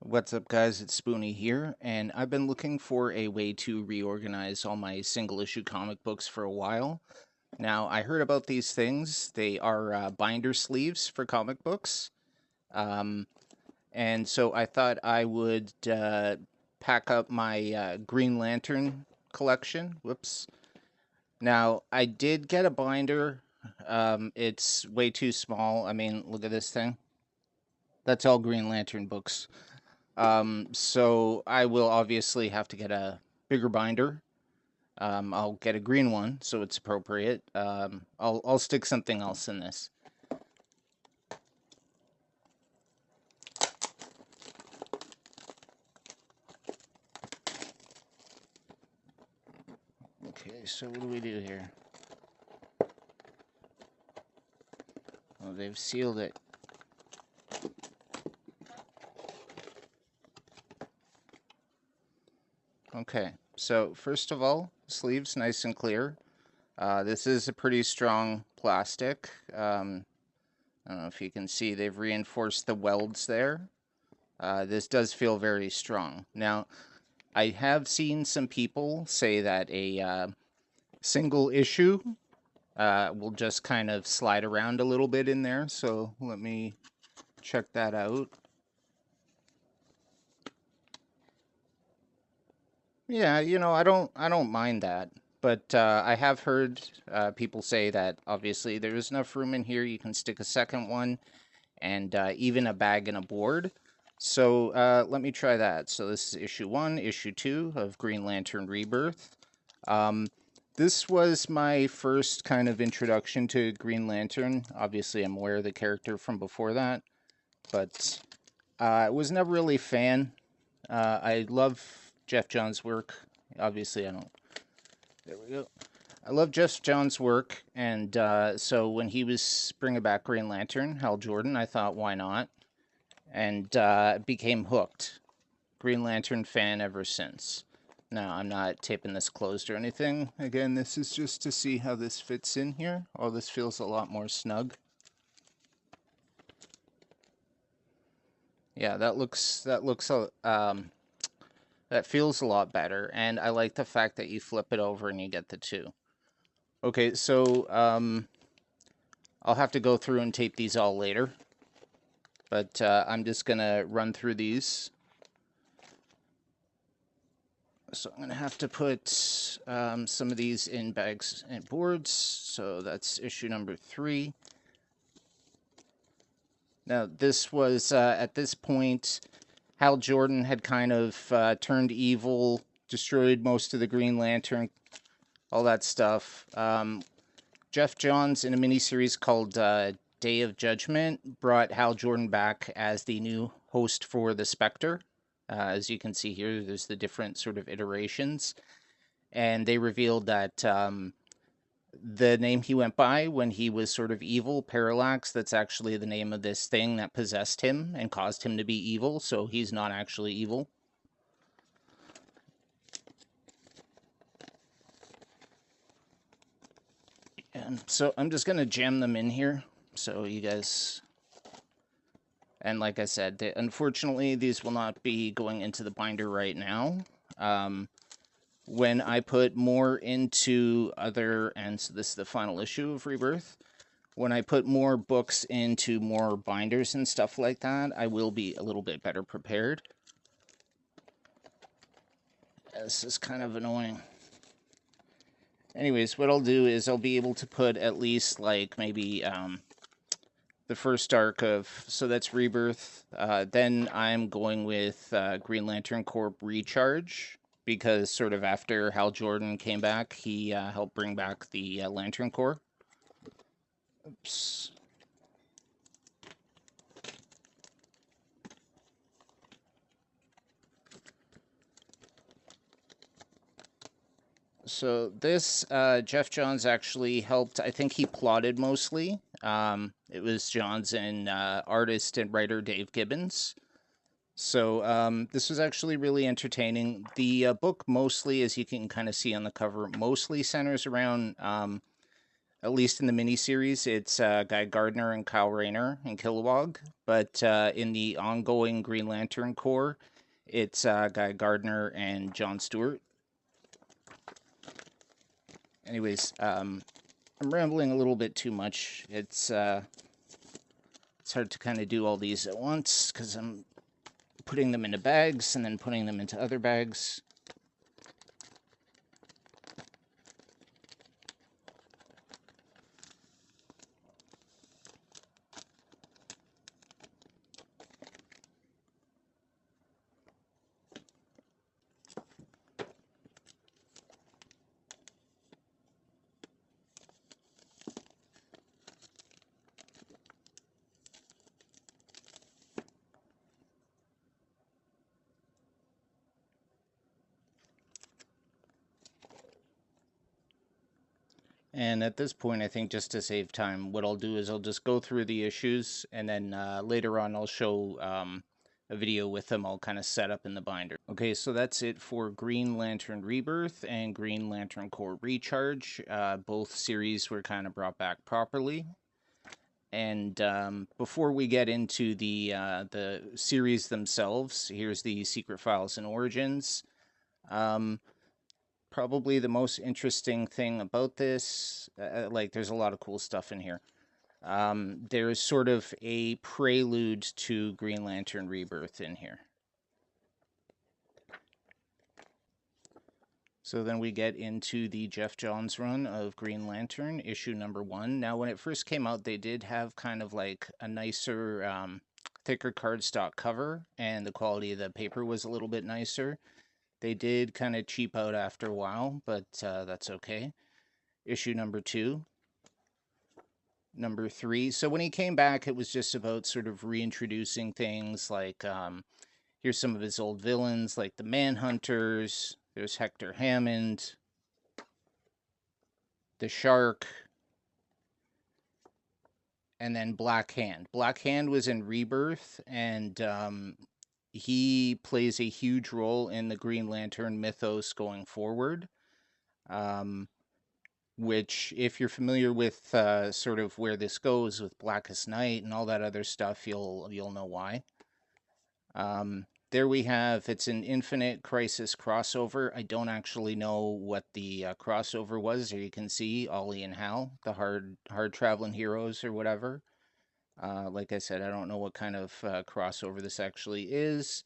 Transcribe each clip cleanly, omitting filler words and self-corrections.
What's up, guys? It's Spoonie here, and I've been looking for a way to reorganize all my single issue comic books for a while. Now, I heard about these things. They are binder sleeves for comic books. Um, and so I thought I would pack up my Green Lantern collection. Whoops. Now, I did get a binder. It's way too small. I mean, look at this thing. That's all Green Lantern books. So I will obviously have to get a bigger binder. I'll get a green one so it's appropriate. I'll stick something else in this. Okay, so what do we do here? Oh, they've sealed it. Okay, so first of all, sleeves nice and clear. This is a pretty strong plastic. I don't know if you can see, they've reinforced the welds there. This does feel very strong. Now, I have seen some people say that a single issue will just kind of slide around a little bit in there, so let me check that out. Yeah, I don't mind that, but I have heard people say that obviously there is enough room in here. You can stick a second one and even a bag and a board. So let me try that. So this is issue 1, issue 2 of Green Lantern Rebirth. This was my first kind of introduction to Green Lantern. Obviously, I'm aware of the character from before that, but I was never really a fan. I love Geoff Johns' work. Obviously, I don't. There we go. I love Geoff Johns' work, and so when he was bringing back Green Lantern, Hal Jordan, I thought, why not? And became hooked. Green Lantern fan ever since. Now, I'm not taping this closed or anything. Again, this is just to see how this fits in here. Oh, this feels a lot more snug. Yeah, that feels a lot better, and I like the fact that you flip it over and you get the two. Okay, so I'll have to go through and tape these all later, but I'm just gonna run through these. So I'm gonna have to put some of these in bags and boards. So that's issue number 3. Now this was at this point, Hal Jordan had kind of turned evil, destroyed most of the Green Lantern, all that stuff. Geoff Johns, in a miniseries called Day of Judgment, brought Hal Jordan back as the new host for the Spectre. As you can see here, there's the different sort of iterations. And they revealed that the name he went by when he was sort of evil, Parallax, that's actually the name of this thing that possessed him and caused him to be evil, so he's not actually evil. And so I'm just going to jam them in here so you guys... And like I said, unfortunately, these will not be going into the binder right now. When I put more into other... And so this is the final issue of Rebirth. When I put more books into more binders and stuff like that, I will be a little bit better prepared. This is kind of annoying. Anyways, what I'll do is I'll be able to put at least like maybe the first arc of, so that's Rebirth. Then I'm going with Green Lantern Corp Recharge, because sort of after Hal Jordan came back, he helped bring back the Lantern Corps. Oops. So this, Geoff Johns actually helped. I think he plotted mostly. It was Johns and artist and writer Dave Gibbons. So this was actually really entertaining. The book mostly, as you can kind of see on the cover, mostly centers around At least in the miniseries, it's Guy Gardner and Kyle Rayner and Kilowog. But in the ongoing Green Lantern Corps, it's Guy Gardner and John Stewart. Anyways, I'm rambling a little bit too much. It's hard to kind of do all these at once because I'm putting them into bags and then putting them into other bags. And at this point, I think just to save time, what I'll do is I'll just go through the issues, and then later on I'll show a video with them all kind of set up in the binder. Okay, so that's it for Green Lantern Rebirth and Green Lantern Corps Recharge. Both series were kind of brought back properly. And before we get into the series themselves, here's the Secret Files and Origins. Probably the most interesting thing about this, like there's a lot of cool stuff in here. There's sort of a prelude to Green Lantern Rebirth in here. So then we get into the Geoff Johns run of Green Lantern, issue number 1. Now, when it first came out, they did have kind of like a nicer, thicker cardstock cover, and the quality of the paper was a little bit nicer. They did kind of cheap out after a while, but that's okay. Issue number 2. Number 3. So when he came back, it was just about sort of reintroducing things like, here's some of his old villains, like the Manhunters. There's Hector Hammond, the Shark, and then Black Hand. Black Hand was in Rebirth, and he plays a huge role in the Green Lantern mythos going forward. Which, if you're familiar with sort of where this goes with Blackest Night and all that other stuff, you'll know why. There we have, it's an Infinite Crisis crossover. I don't actually know what the crossover was. There you can see Ollie and Hal, the hard traveling heroes or whatever. Like I said, I don't know what kind of crossover this actually is,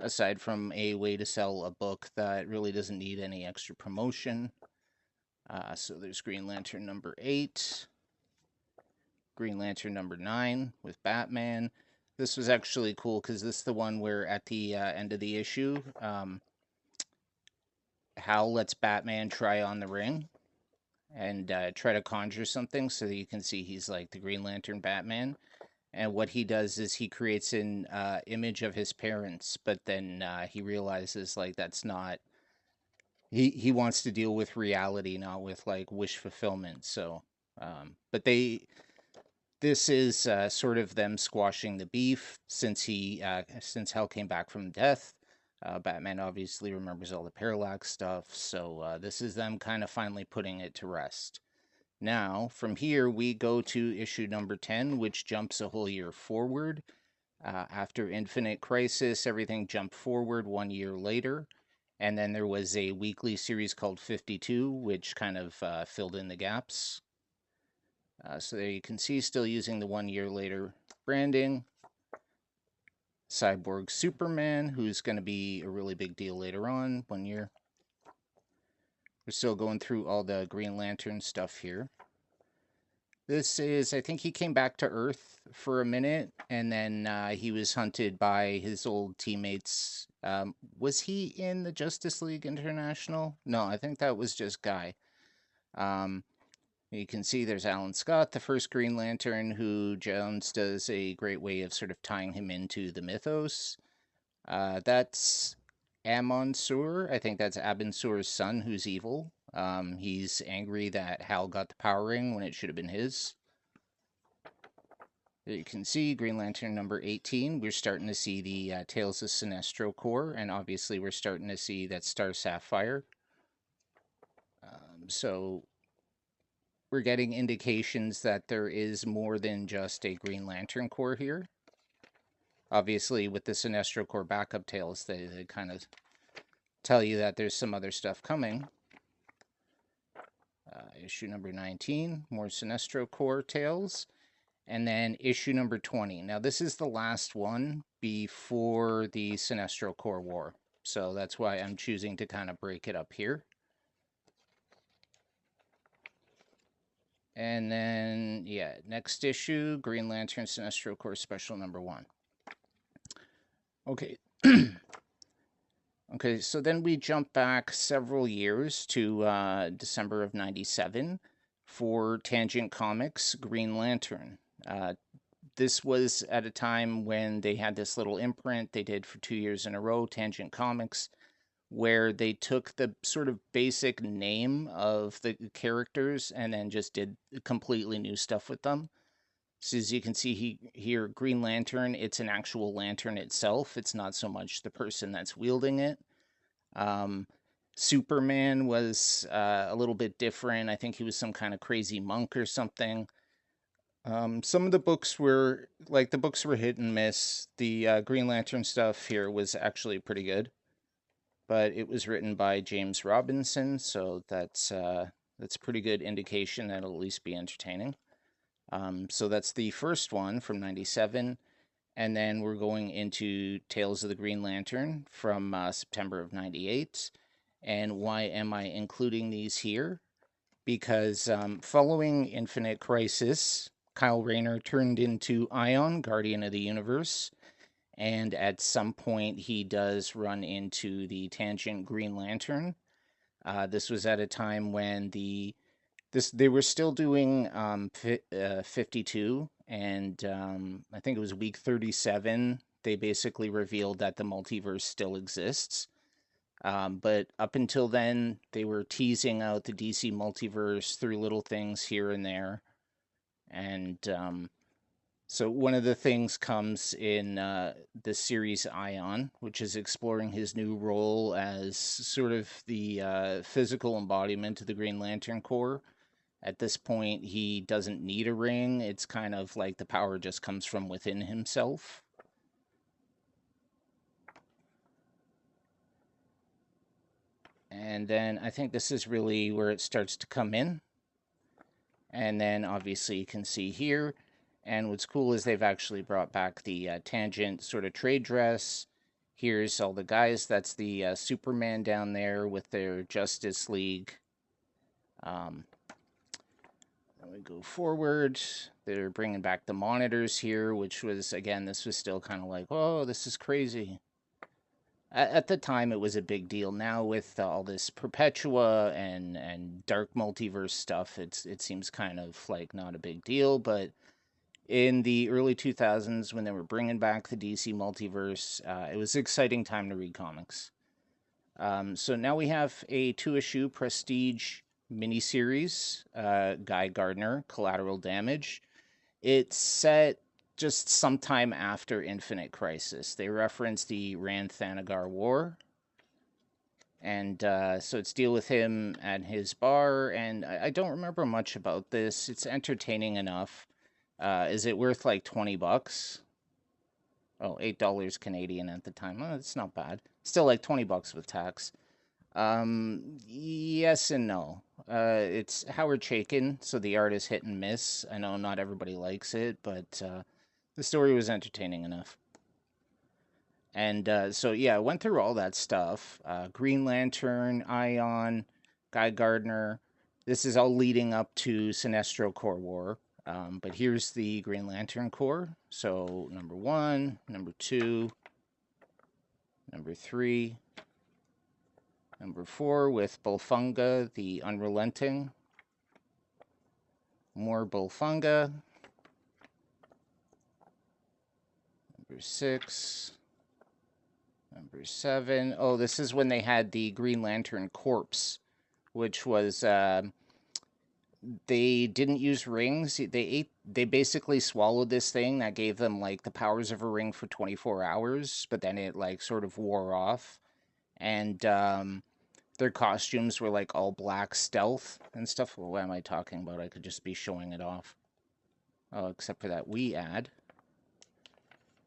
aside from a way to sell a book that really doesn't need any extra promotion. So there's Green Lantern number 8, Green Lantern number 9 with Batman. This was actually cool because this is the one where at the end of the issue, Hal lets Batman try on the ring and try to conjure something so that you can see he's like the Green Lantern Batman. And what he does is he creates an image of his parents, but then he realizes like that's not. He wants to deal with reality, not with like wish fulfillment. So, but this is sort of them squashing the beef since since Hal came back from death. Batman obviously remembers all the parallax stuff, so this is them kind of finally putting it to rest. Now, from here, we go to issue number 10, which jumps a whole year forward. After Infinite Crisis, everything jumped forward 1 year later. And then there was a weekly series called 52, which kind of filled in the gaps. So there you can see, still using the 1 year later branding. Cyborg Superman, who's going to be a really big deal later on, 1 year. We're still going through all the Green Lantern stuff here. This is, I think he came back to Earth for a minute, and then he was hunted by his old teammates. Was he in the Justice League International? No, I think that was just Guy. You can see there's Alan Scott, the first Green Lantern, who Jones does a great way of sort of tying him into the mythos. That's Amon Sur. I think that's Abin Sur's son, who's evil. He's angry that Hal got the power ring when it should have been his. There you can see Green Lantern number 18. We're starting to see the Tales of Sinestro Corps, and obviously we're starting to see that Star Sapphire. So we're getting indications that there is more than just a Green Lantern Corps here. Obviously, with the Sinestro Corps backup tales, they kind of tell you that there's some other stuff coming. Issue number 19, more Sinestro Corps tales. And then issue number 20. Now, this is the last one before the Sinestro Corps War. So that's why I'm choosing to kind of break it up here. And then, yeah, next issue, Green Lantern Sinestro Corps Special number 1. Okay. Okay, so then we jump back several years to December of 97 for Tangent Comics Green Lantern. This was at a time when they had this little imprint they did for 2 years in a row, Tangent Comics, where they took the sort of basic name of the characters and then just did completely new stuff with them. So as you can see here, Green Lantern, it's an actual lantern itself. It's not so much the person that's wielding it. Superman was a little bit different. I think he was some kind of crazy monk or something. Some of the books were, like, the books were hit and miss. The Green Lantern stuff here was actually pretty good. But it was written by James Robinson, so that's a pretty good indication that it'll at least be entertaining. So that's the first one from 97. And then we're going into Tales of the Green Lantern from September of 98. And why am I including these here? Because following Infinite Crisis, Kyle Rayner turned into Ion, Guardian of the Universe. And at some point, he does run into the Tangent Green Lantern. This was at a time when they were still doing 52, and I think it was week 37. They basically revealed that the multiverse still exists. But up until then, they were teasing out the DC multiverse through little things here and there. And so one of the things comes in the series Ion, which is exploring his new role as sort of the physical embodiment of the Green Lantern Corps. At this point, he doesn't need a ring. It's kind of like the power just comes from within himself. And then I think this is really where it starts to come in. And then obviously you can see here. And what's cool is they've actually brought back the Tangent sort of trade dress. Here's all the guys. That's the Superman down there with their Justice League. We go forward. They're bringing back the monitors here, which was, again, this was still kind of like, oh, this is crazy. At the time, it was a big deal. Now, with all this Perpetua and Dark Multiverse stuff, it seems kind of like not a big deal. But in the early 2000s, when they were bringing back the DC Multiverse, it was an exciting time to read comics. So now we have a 2-issue Prestige miniseries, Guy Gardner, Collateral Damage. It's set just sometime after Infinite Crisis. They reference the Rann-Thanagar War. And so it's deal with him at his bar, and I don't remember much about this. It's entertaining enough. Is it worth like $20? Oh, $8 Canadian at the time. Oh, it's not bad. Still like $20 with tax. Yes and no. It's Howard Chaykin, so the art is hit and miss. I know not everybody likes it, but the story was entertaining enough. And so, yeah, I went through all that stuff. Green Lantern, Ion, Guy Gardner. This is all leading up to Sinestro Corps War. But here's the Green Lantern Corps. So, number 1, number 2, number 3, number 4 with Bulfunga, the Unrelenting. More Bulfunga. Number 6. Number 7. Oh, this is when they had the Green Lantern Corpse, which was they didn't use rings. They basically swallowed this thing that gave them like the powers of a ring for 24 hours, but then it like sort of wore off. And Their costumes were like all black stealth and stuff. Well, what am I talking about? I could just be showing it off. Oh, except for that Wii ad.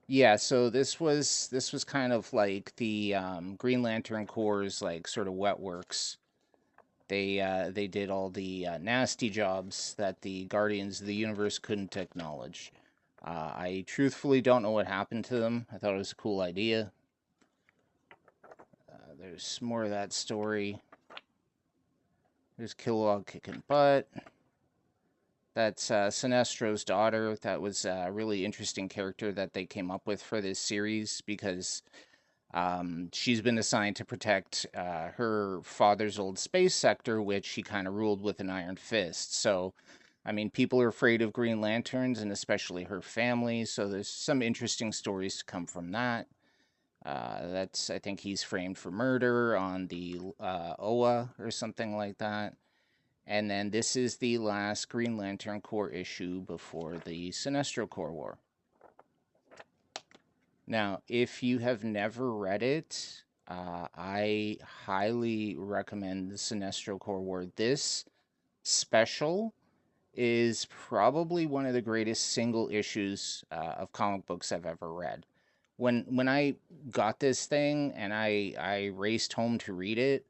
Yeah, so this was kind of like the Green Lantern Corps' like sort of wet works. They did all the nasty jobs that the Guardians of the Universe couldn't acknowledge. I truthfully don't know what happened to them. I thought it was a cool idea. There's more of that story. There's Kilowog kicking butt. That's Sinestro's daughter. That was a really interesting character that they came up with for this series because she's been assigned to protect her father's old space sector, which he kind of ruled with an iron fist. So, I mean, people are afraid of Green Lanterns, and especially her family. So there's some interesting stories to come from that. I think he's framed for murder on the OA or something like that. And then this is the last Green Lantern Corps issue before the Sinestro Corps War. Now, if you have never read it, I highly recommend the Sinestro Corps War. This special is probably one of the greatest single issues of comic books I've ever read. When I got this thing and I raced home to read it,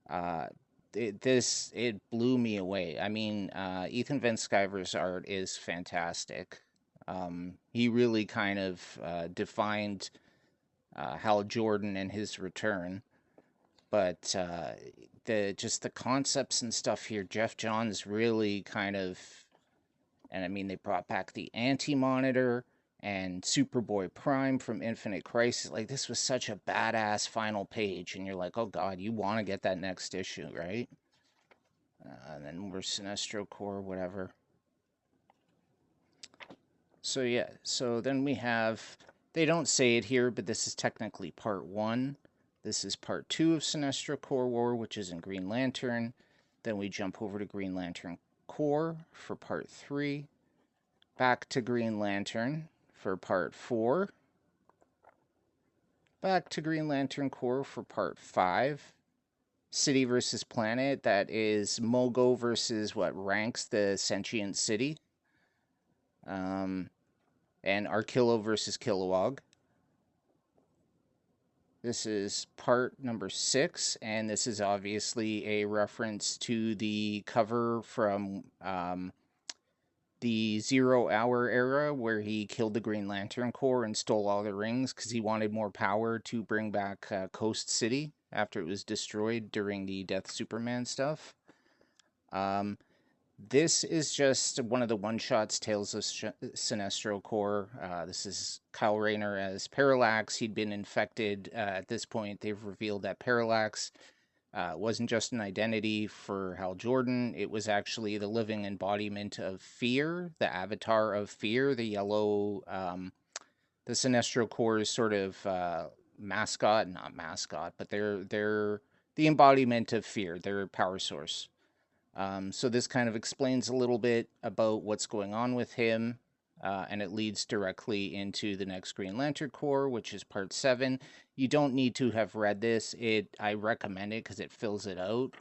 uh, it blew me away. I mean, Ethan Van Sciver's art is fantastic. He really kind of defined Hal Jordan and his return, but the concepts and stuff here, Geoff Johns really kind of, and I mean they brought back the Anti-Monitor and Superboy Prime from Infinite Crisis. Like this was such a badass final page, and you're like, oh god, you want to get that next issue, right? And then we're Sinestro Corps, whatever. So yeah, so then we have, they don't say it here, but this is technically part 1. This is part 2 of Sinestro Corps War, which is in Green Lantern. Then we jump over to Green Lantern Corps for part 3. Back to Green Lantern for part 4. Back to Green Lantern Corps for part 5. City versus Planet, that is Mogo versus what ranks the sentient city. And Arkillo versus Kilowog. This is part number 6, and this is obviously a reference to the cover from the 0 Hour era where he killed the Green Lantern Corps and stole all the rings because he wanted more power to bring back Coast City after it was destroyed during the Death Superman stuff. This is just one of the one-shots, Tales of Sinestro Corps. This is Kyle Rayner as Parallax. He'd been infected. At this point, they've revealed that Parallax wasn't just an identity for Hal Jordan. It was actually the living embodiment of fear, the avatar of fear, the yellow, the Sinestro Corps' sort of mascot, not mascot, but they're the embodiment of fear, their power source. So this kind of explains a little bit about what's going on with him, and it leads directly into the next Green Lantern Corps, which is part 7. You don't need to have read this. I recommend it because it fills it out.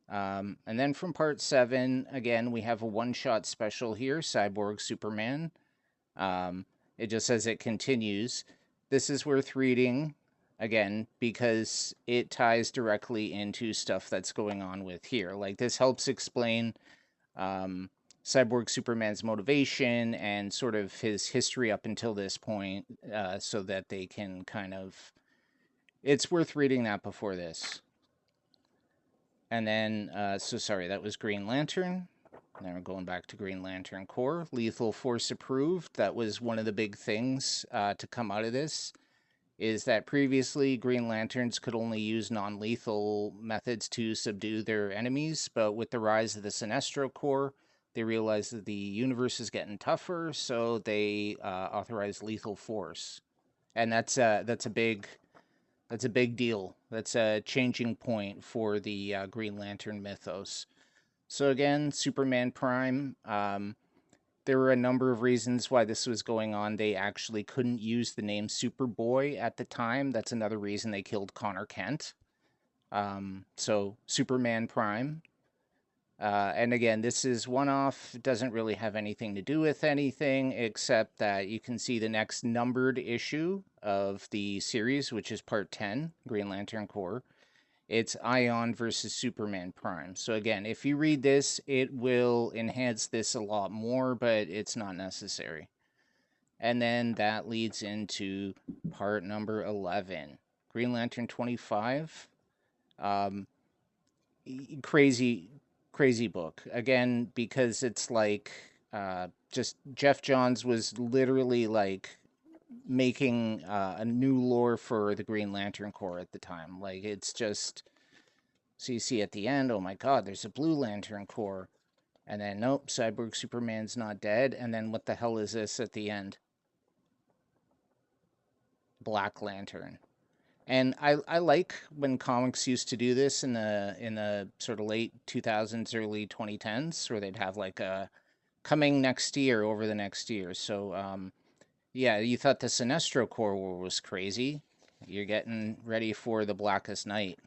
And then from part 7, again, we have a one-shot special here, Cyborg Superman. It just says it continues. This is worth reading, again, because it ties directly into stuff that's going on with here. Like, this helps explain Cyborg Superman's motivation and sort of his history up until this point, so that they can kind of... It's worth reading that before this. And then, that was Green Lantern. Now we're going back to Green Lantern Corps. Lethal Force approved. That was one of the big things to come out of this, is that previously Green Lanterns could only use non-lethal methods to subdue their enemies, but with the rise of the Sinestro Corps, they realized that the universe is getting tougher, so they authorized lethal force. And that's a big deal. That's a changing point for the Green Lantern mythos. So again, Superman Prime, there were a number of reasons why this was going on. They actually couldn't use the name Superboy at the time. That's another reason they killed Connor Kent. So Superman Prime. And again, this is one off, doesn't really have anything to do with anything except that you can see the next numbered issue of the series, which is part 10, Green Lantern Corps. It's Ion versus Superman Prime. So again, if you read this, it will enhance this a lot more, but it's not necessary. And then that leads into part number 11, Green Lantern 25. Um, crazy, crazy book. Again, because it's like just Geoff Johns was literally like making a new lore for the Green Lantern Corps at the time. Like it's just so you see at the end, oh my God, there's a Blue Lantern Corps, and then nope, Cyborg Superman's not dead, and then what the hell is this at the end? Black Lantern. And I like when comics used to do this in the sort of late 2000s, early 2010s, where they'd have like a coming next year over the next year. So yeah, you thought the Sinestro Corps War was crazy. You're getting ready for the Blackest Night.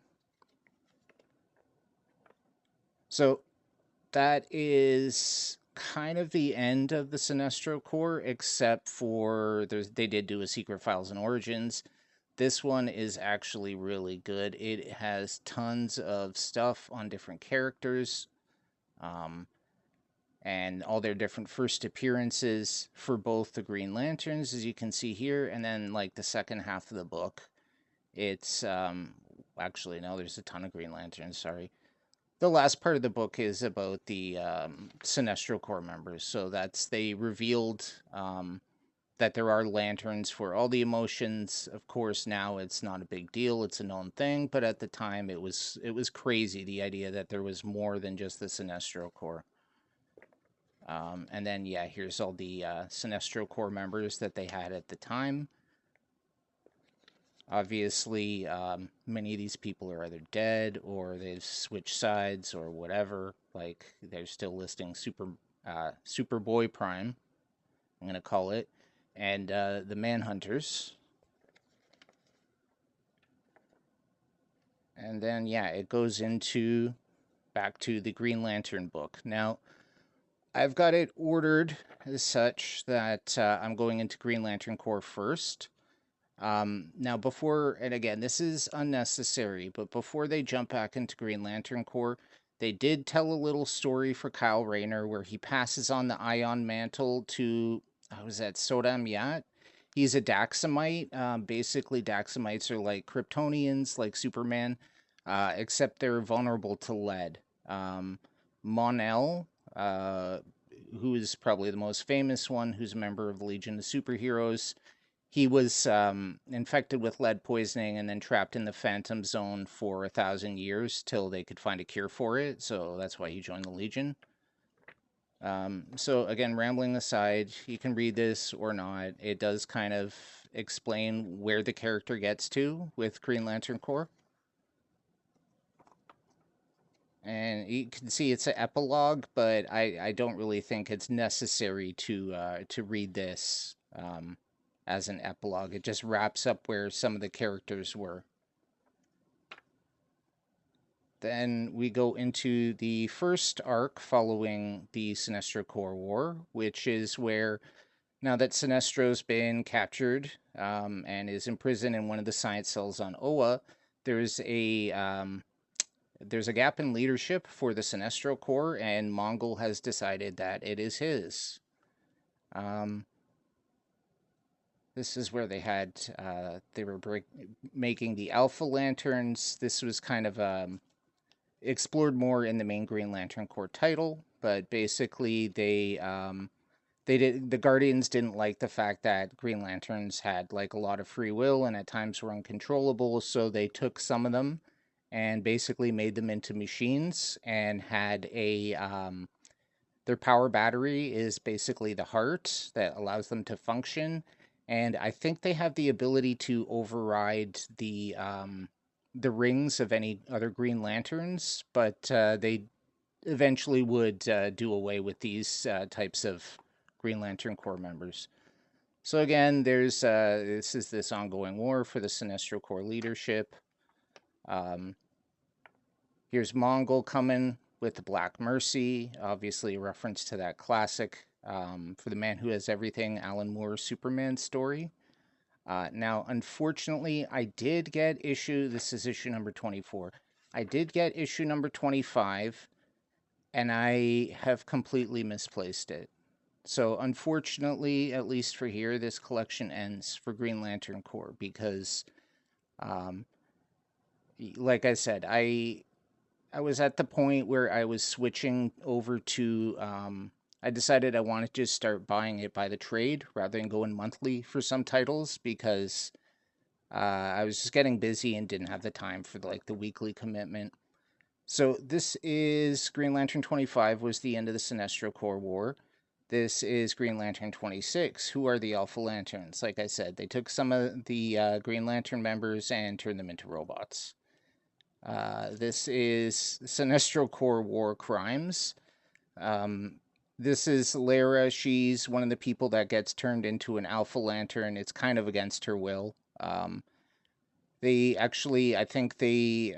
So that is kind of the end of the Sinestro Corps, except for they did do a Secret Files and Origins. This one is actually really good. It has tons of stuff on different characters, um, and all their different first appearances for both the Green Lanterns, as you can see here, and then like the second half of the book. It's actually no, there's a ton of Green Lanterns. Sorry, the last part of the book is about the Sinestro Corps members. So that's they revealed that there are lanterns for all the emotions. Of course, now it's not a big deal; it's a known thing. But at the time, it was crazy the idea that there was more than just the Sinestro Corps. And then yeah, here's all the Sinestro Corps members that they had at the time. Obviously, many of these people are either dead or they've switched sides or whatever. Like they're still listing Superboy Prime, I'm gonna call it, and the Manhunters. And then yeah, it goes into back to the Green Lantern book. Now, I've got it ordered as such that I'm going into Green Lantern Corps first. Now, before, and again, this is unnecessary, but before they jump back into Green Lantern Corps, they did tell a little story for Kyle Rayner where he passes on the Ion Mantle to, was that Sodam Yat? He's a Daxamite. Basically, Daxamites are like Kryptonians, like Superman, except they're vulnerable to lead. Mon-El, who is probably the most famous one, who's a member of the Legion of Superheroes, he was infected with lead poisoning and then trapped in the Phantom Zone for 1,000 years till they could find a cure for it. So that's why he joined the Legion. So again, rambling aside, you can read this or not. It does kind of explain where the character gets to with Green Lantern Corps. And you can see it's an epilogue, but I don't really think it's necessary to read this as an epilogue. It just wraps up where some of the characters were. Then we go into the first arc following the Sinestro Corps War, which is where now that Sinestro's been captured and is imprisoned in one of the science cells on Oa, there's a gap in leadership for the Sinestro Corps, and Mongol has decided that it is his. This is where they were making the Alpha Lanterns. This was kind of explored more in the main Green Lantern Corps title, but basically the Guardians didn't like the fact that Green Lanterns had like a lot of free will and at times were uncontrollable, so they took some of them and basically made them into machines and had their power battery is basically the heart that allows them to function, and I think they have the ability to override the rings of any other Green Lanterns, but they eventually would do away with these types of Green Lantern Corps members. So again, there's this ongoing war for the Sinestro Corps leadership. Here's Mongol coming with the Black Mercy, obviously a reference to that classic For the Man Who Has Everything, Alan Moore's Superman story. Now, unfortunately, I did get this is issue number 24. I did get issue number 25, and I have completely misplaced it. So, unfortunately, at least for here, this collection ends for Green Lantern Corps because, um, like I said, I was at the point where I was switching over to. I decided I wanted to just start buying it by the trade rather than going monthly for some titles because I was just getting busy and didn't have the time for like the weekly commitment. So this is Green Lantern 25 was the end of the Sinestro Corps War. This is Green Lantern 26. Who are the Alpha Lanterns? Like I said, they took some of the Green Lantern members and turned them into robots. This is Sinestro Corps War Crimes. This is Lara. She's one of the people that gets turned into an Alpha Lantern. It's kind of against her will. They actually, I think they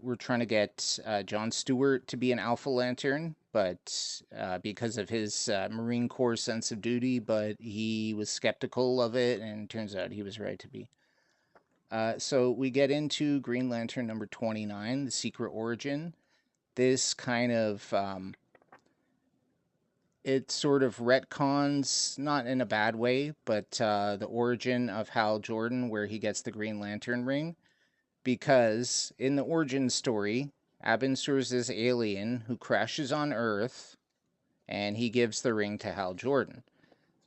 were trying to get John Stewart to be an Alpha Lantern, but because of his Marine Corps sense of duty, but he was skeptical of it, and it turns out he was right to be. So we get into Green Lantern number 29, The Secret Origin. This kind of, it sort of retcons, not in a bad way, but the origin of Hal Jordan, where he gets the Green Lantern ring. Because in the origin story, Abinsur's this alien who crashes on Earth, and he gives the ring to Hal Jordan.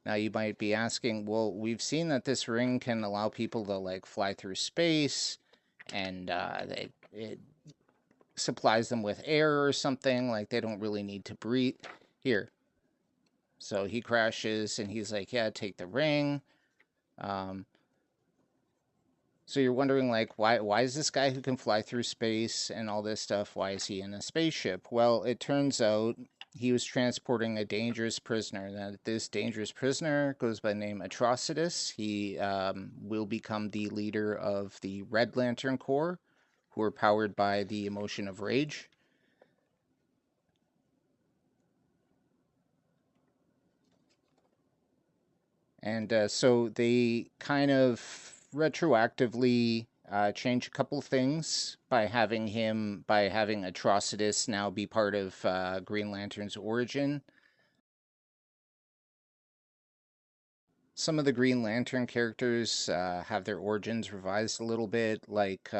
Now you might be asking, well, we've seen that this ring can allow people to like fly through space, and it supplies them with air or something. Like they don't really need to breathe. Here, so he crashes, and he's like, "Yeah, take the ring." So you're wondering, like, why is this guy who can fly through space and all this stuff? Why is he in a spaceship? Well, it turns out he was transporting a dangerous prisoner. Now, this dangerous prisoner goes by the name Atrocitus. He will become the leader of the Red Lantern Corps, who are powered by the emotion of rage. And so they kind of retroactively change a couple things by having Atrocitus now be part of Green Lantern's origin. Some of the Green Lantern characters have their origins revised a little bit, like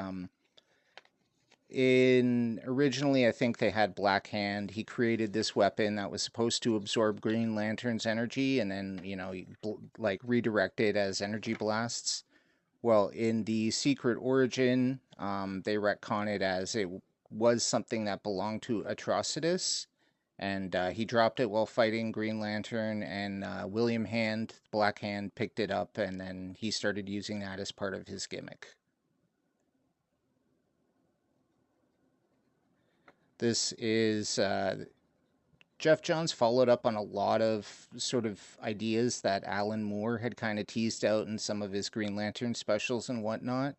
originally I think they had Black Hand. He created this weapon that was supposed to absorb Green Lantern's energy and then, like redirect it as energy blasts. Well, in the Secret Origin, they retcon it as it was something that belonged to Atrocitus, and he dropped it while fighting Green Lantern, and William Hand, Black Hand, picked it up, and then he started using that as part of his gimmick. This is Geoff Johns followed up on a lot of sort of ideas that Alan Moore had kind of teased out in some of his Green Lantern specials and whatnot.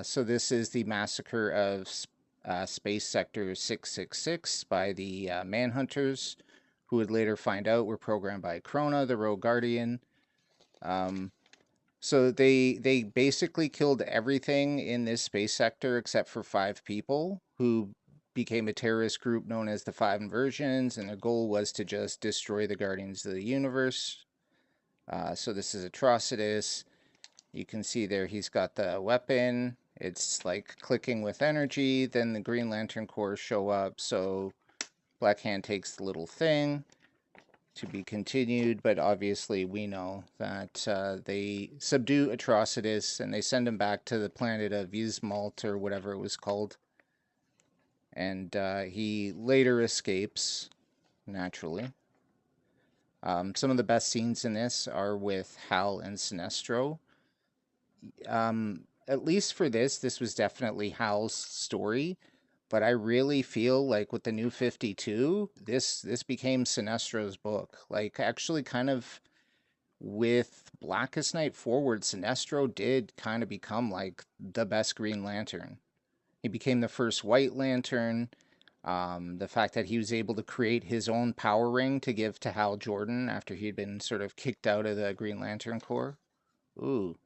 So this is the massacre of Space Sector 666 by the Manhunters, who would later find out were programmed by Krona, the Rogue Guardian. So they basically killed everything in this space sector except for 5 people who became a terrorist group known as the Five Inversions, and their goal was to just destroy the Guardians of the Universe. So this is Atrocitus. You can see there he's got the weapon. It's like clicking with energy. Then the Green Lantern Corps show up. So Black Hand takes the little thing, to be continued. But obviously we know that they subdue Atrocitus and they send him back to the planet of Yzmalt or whatever it was called. And he later escapes, naturally. Some of the best scenes in this are with Hal and Sinestro. At least for this was definitely Hal's story, but I really feel like with the New 52, this became Sinestro's book. Like actually kind of with Blackest Night forward, Sinestro did kind of become like the best Green Lantern. He became the first White Lantern. The fact that he was able to create his own power ring to give to Hal Jordan after he'd been sort of kicked out of the Green Lantern Corps. Ooh.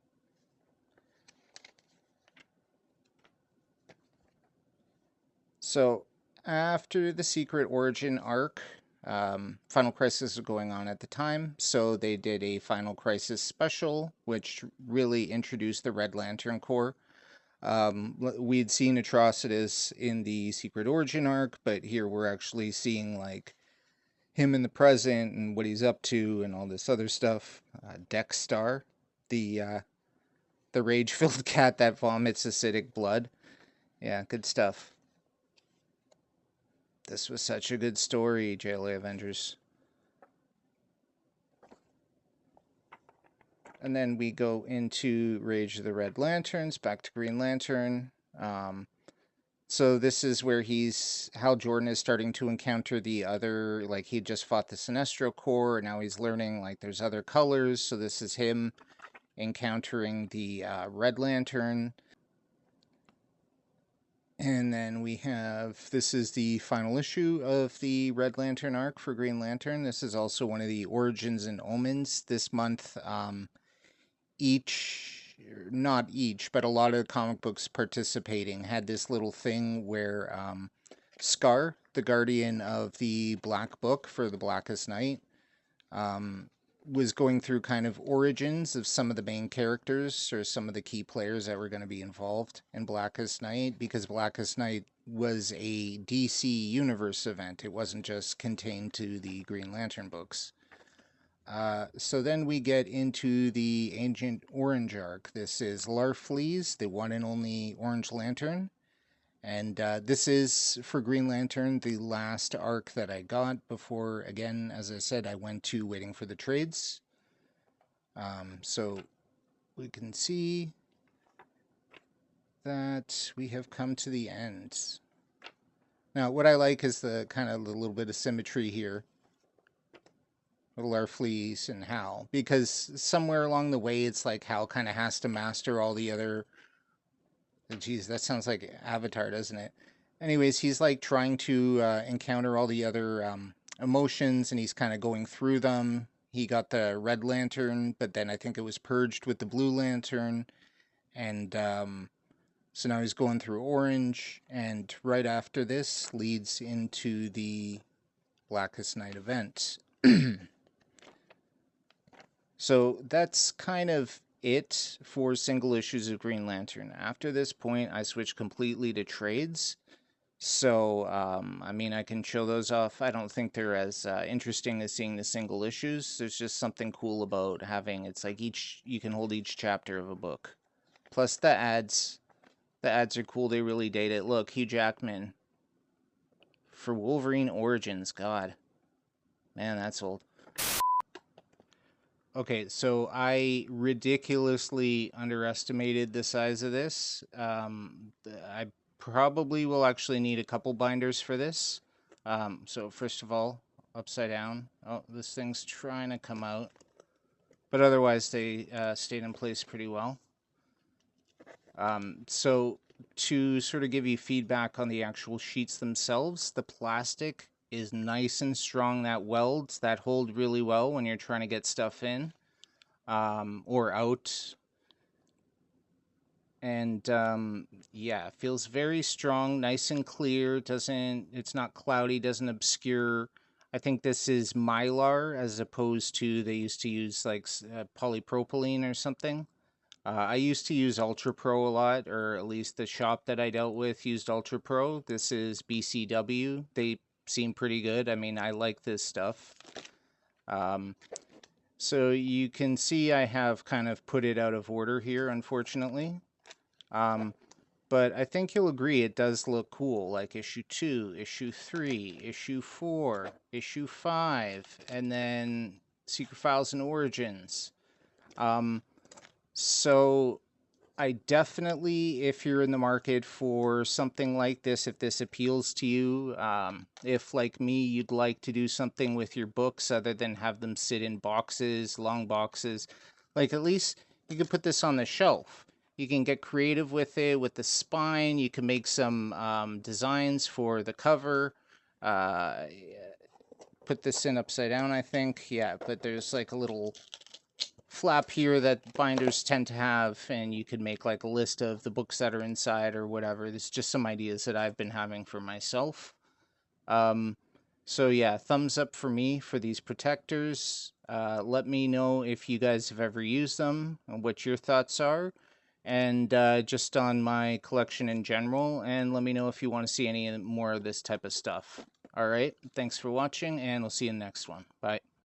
So, after the Secret Origin arc, Final Crisis was going on at the time, so they did a Final Crisis special, which really introduced the Red Lantern Corps. We'd seen Atrocitus in the Secret Origin arc, but here we're actually seeing like him in the present and what he's up to and all this other stuff. Dexstar, the rage-filled cat that vomits acidic blood. Yeah, good stuff. This was such a good story, JLA Avengers. And then we go into Rage of the Red Lanterns, back to Green Lantern. So this is where Hal Jordan is starting to encounter the other, like he just fought the Sinestro Corps, and now he's learning like there's other colors. So this is him encountering the Red Lantern. And then we have, this is the final issue of the Red Lantern arc for Green Lantern. This is also one of the Origins and Omens this month. Not each, but a lot of the comic books participating had this little thing where Scar, the guardian of the Black Book for the Blackest Night, was going through kind of origins of some of the main characters or some of the key players that were going to be involved in Blackest Night, because Blackest Night was a DC Universe event. It wasn't just contained to the Green Lantern books. So then we get into the Agent Orange arc. This is Larfleeze, the one and only Orange Lantern. And this is, for Green Lantern, the last arc that I got before, again, as I said, I went to waiting for the trades. So we can see that we have come to the end. Now, what I like is the kind of a little bit of symmetry here. Larfleeze and Hal, because somewhere along the way, it's like Hal kind of has to master all the other... Geez, that sounds like Avatar, doesn't it? Anyways, he's like trying to encounter all the other emotions, and he's kind of going through them. He got the Red Lantern, but then I think it was purged with the Blue Lantern. And so now he's going through Orange. And right after this leads into the Blackest Night event. So that's kind of it for single issues of Green Lantern. After this point, I switched completely to trades. So, I mean, I can show those off. I don't think they're as interesting as seeing the single issues. There's just something cool about having, it's like you can hold each chapter of a book. Plus the ads. The ads are cool. They really date it. Look, Hugh Jackman for Wolverine Origins. God. Man, that's old. Okay, so I ridiculously underestimated the size of this. I probably will actually need a couple binders for this. So first of all, upside down. Oh, this thing's trying to come out. But otherwise, they stayed in place pretty well. So to sort of give you feedback on the actual sheets themselves, the plastic is nice and strong, that welds, that hold really well when you're trying to get stuff in or out. And yeah, it feels very strong, nice and clear. It's not cloudy, doesn't obscure. I think this is Mylar as opposed to, they used to use like polypropylene or something. I used to use Ultra Pro a lot, or at least the shop that I dealt with used Ultra Pro. This is BCW. They seem pretty good. I mean, I like this stuff. So you can see I have kind of put it out of order here, unfortunately. But I think you'll agree it does look cool, like issue 2, issue 3, issue 4, issue 5, and then Secret Files and Origins. So I definitely, if you're in the market for something like this, if this appeals to you, if like me, you'd like to do something with your books other than have them sit in boxes, long boxes, like at least you could put this on the shelf You can get creative with it, with the spine. You can make some designs for the cover. Uh, put this in upside down, I think. Yeah, but there's like a little flap here that binders tend to have, and you could make like a list of the books that are inside or whatever. There's just some ideas that I've been having for myself. Um, so yeah, thumbs up for me for these protectors. Let me know if you guys have ever used them and what your thoughts are, and just on my collection in general. And let me know if you want to see any more of this type of stuff. All right, thanks for watching, and we'll see you in the next one. Bye.